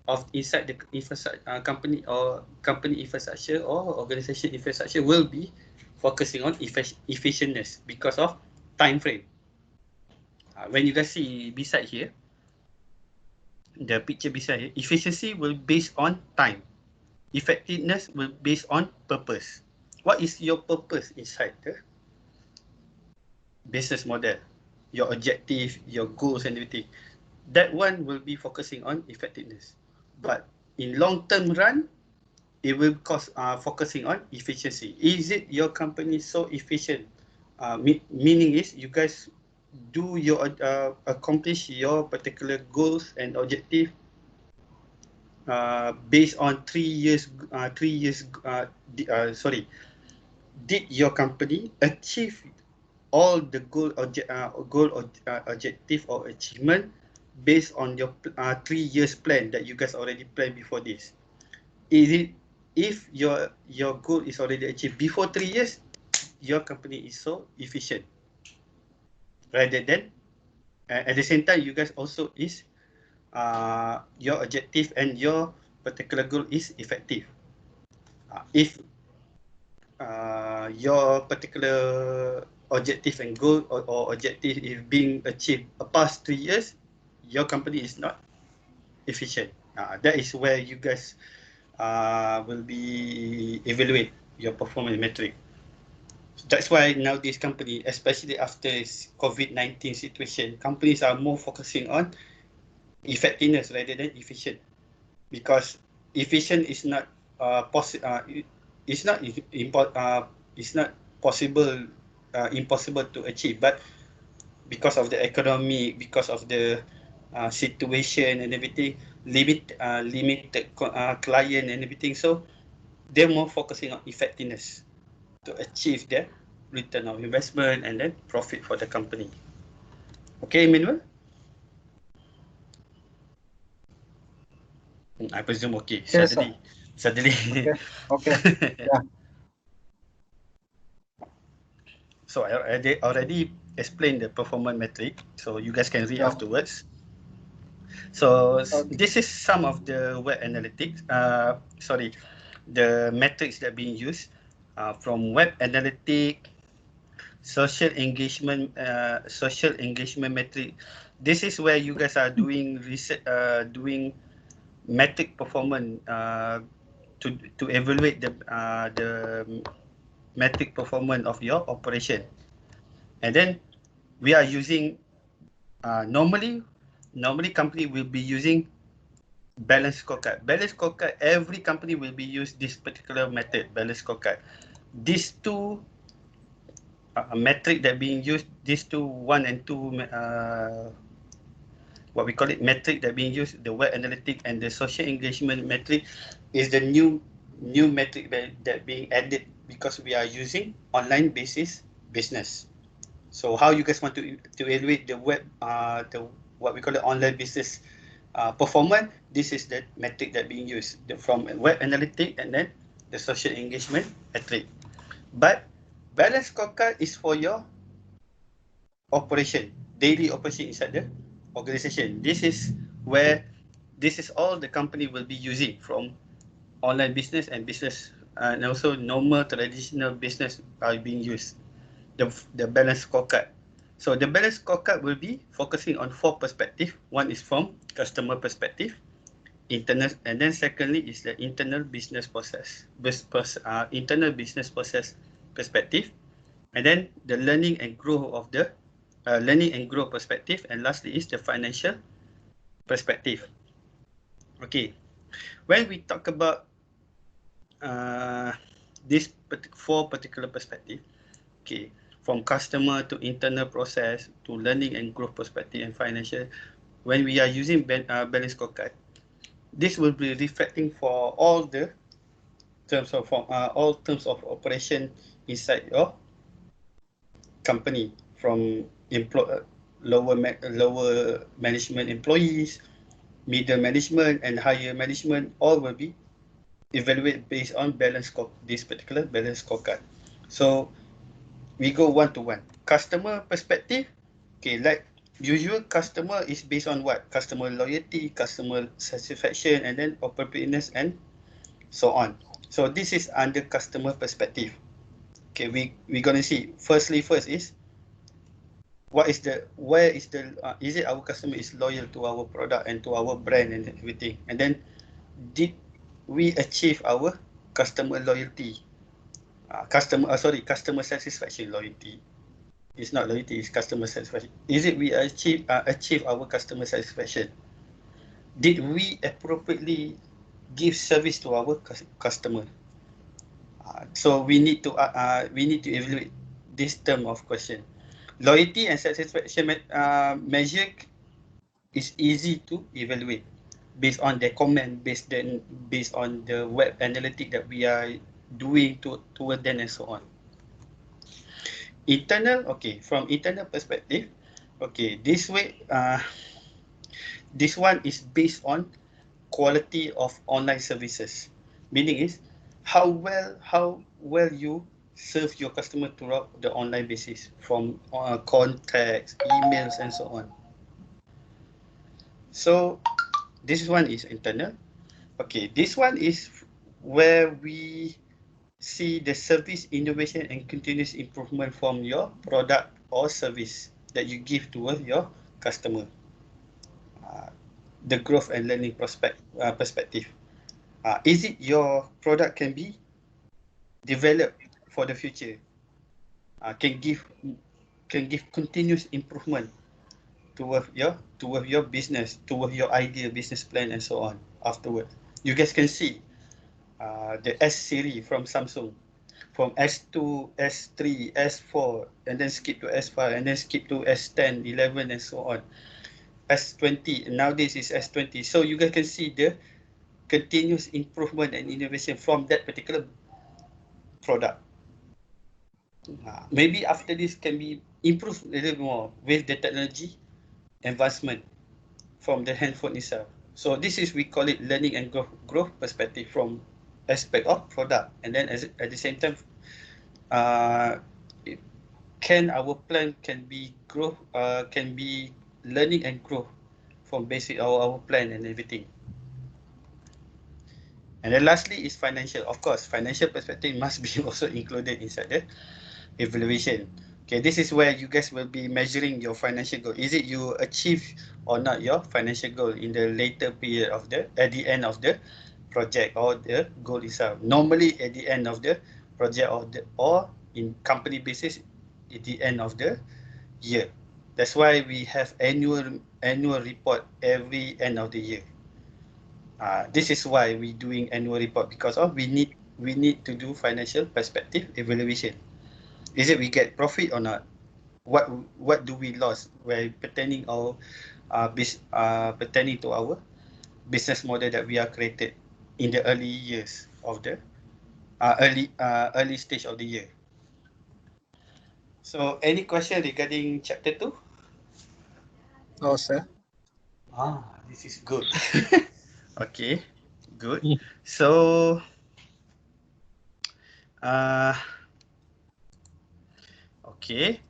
of inside the infrastructure company or company infrastructure or organization infrastructure will be focusing on efficientness because of time frame. When you guys see beside here, the picture beside here, efficiency will based on time. Effectiveness will based on purpose. What is your purpose inside the business model? Your objective, your goals and everything. That one will be focusing on effectiveness. But in long-term run, it will focusing on efficiency. Is it your company so efficient? Meaning is you guys do your accomplish your particular goals and objective based on 3 years. Did your company achieve all the objective or achievement based on your 3 years plan that you guys already planned before this? Is it, if your goal is already achieved before 3 years, your company is so efficient, rather than at the same time you guys also is your objective and your particular goal is effective. If your particular objective and goal or objective is being achieved past 3 years, your company is not efficient. That is where you guys will be evaluate your performance metric. That's why now this company, especially after COVID-19 situation, companies are more focusing on effectiveness rather than efficient, because efficient is not it's not possible, impossible to achieve, but because of the economy, because of the situation and everything, limited client and everything, so they're more focusing on effectiveness to achieve their return of investment and then profit for the company. Okay, Emmanuel? I presume okay. Yes, Suddenly. Okay. Yeah. So I already explained the performance metric, so you guys can read Yeah. afterwards. So Okay. this is some of the web analytics. The metrics that being used from web analytic, social engagement metric. This is where you guys are doing research, doing metric performance to evaluate the metric performance of your operation. And then we are using normally company will be using balance scorecard. Balance scorecard, every company will be use this particular method, balance scorecard. These two metric that being used, these two, 1 and 2, what we call it, metric that being used, the web analytic and the social engagement metric, is the new metric that being added because we are using online basis business. So how you guys want to evaluate the web, the what we call the online business performance? This is the metric that being used from web analytic and then the social engagement metric. But balance scorecard is for your operation, daily operation inside the organization. This is all the company will be using from online business and business, and also normal traditional business are being used. The balance scorecard. So the balance scorecard will be focusing on 4 perspectives. One is from customer perspective, internal, and then secondly is the internal business process, internal business process perspective, and then the learning and growth of the learning and growth perspective, and lastly is the financial perspective. Okay, when we talk about this four particular perspective, okay, from customer to internal process to learning and growth perspective and financial, when we are using balance scorecard, this will be reflecting for all the terms of all terms of operation inside your company, from lower management employees, middle management, and higher management. All will be evaluated based on this particular balance scorecard. So we go one to one. Customer perspective, okay, like usual, customer is based on what? Customer loyalty, customer satisfaction, and then appropriateness, and so on. So this is under customer perspective. Okay, we're gonna see. First is is it our customer is loyal to our product and to our brand and everything, and then did we achieve our customer loyalty, customer satisfaction. Loyalty is not loyalty, it's customer satisfaction. Is it we achieve our customer satisfaction? Did we appropriately give service to our customer? So we need to evaluate this term of question. Loyalty and satisfaction measure is easy to evaluate based on the comment, based on the web analytic that we are doing toward them and so on. Internal, okay, from internal perspective, okay, this one is based on quality of online services. Meaning is how well you serve your customer throughout the online basis, from contacts, emails, and so on. So this one is internal. Okay, this one is where we see the service innovation and continuous improvement from your product or service that you give to your customer. The growth and learning perspective. Is it your product can be developed for the future? Can give continuous improvement toward your business, toward your ideal business plan, and so on. Afterwards, you guys can see the S series from Samsung, from S2, S3, S4, and then skip to S5, and then skip to S10, 11, and so on. S20, nowadays is S20. So you guys can see the continuous improvement and innovation from that particular product. Maybe after this can be improved a little more with the technology advancement from the handphone itself. So this is, we call it learning and growth perspective from aspect of product. And then at the same time, can our plan can be growth, can be learning and growth from basic our plan and everything. And then lastly is financial. Of course, financial perspective must be also included inside the evaluation. Okay, this is where you guys will be measuring your financial goal. Is it you achieve or not your financial goal in the later period of at the end of the project or the goal itself? Normally at the end of the project or in company basis at the end of the year. That's why we have annual report every end of the year. This is why we doing annual report, because we need to do financial perspective evaluation. Is it we get profit or not? What do we lose while pertaining pertaining to our business model that we are created in the early years of the early stage of the year. So any question regarding chapter 2? No, sir. This is good. Okay, good. So okay,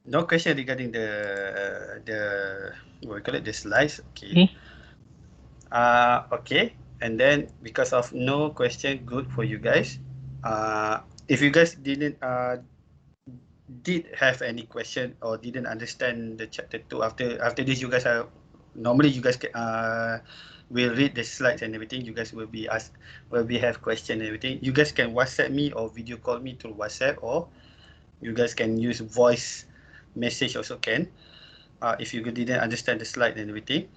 no question regarding the what we call it, the slides. Okay. Okay, and then because of no question, good for you guys. If you guys did have any question or didn't understand the chapter 2, after this, you guys are normally you guys will read the slides and everything. You guys will be have question and everything. You guys can WhatsApp me or video call me through WhatsApp, or you guys can use voice message also can. If you didn't understand the slide and everything.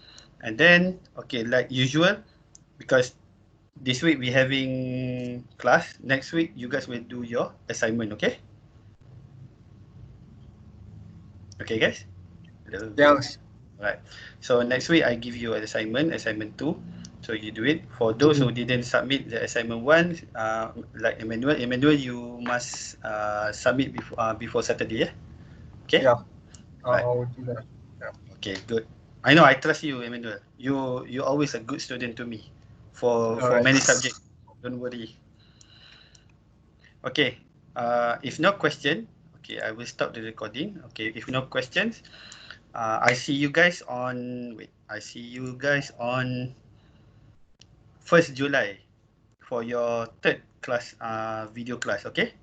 And then, okay, like usual, because this week we having class. Next week, you guys will do your assignment, okay? Okay, guys? Hello. Yes. Right. So next week I give you an assignment 2. So you do it. For those who didn't submit the assignment 1, like Emmanuel, you must submit before Saturday, yeah? Okay? Yeah. Right. I'll do that. Okay, good. I know I trust you, Emmanuel. You always a good student to me for Alright. many subjects. Don't worry. Okay. If no question, okay, I will stop the recording. Okay, if no questions, I see you guys on. Wait, I see you guys on 1st July for your third class, video class. Okay.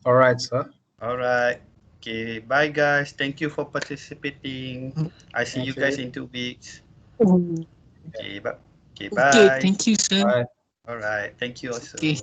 Alright, sir. All right. Okay. Bye, guys. Thank you for participating. I see you guys in 2 weeks. Okay. Bye. Okay. Okay, Bye. thank you, sir. Bye. All right. Thank you also. Okay.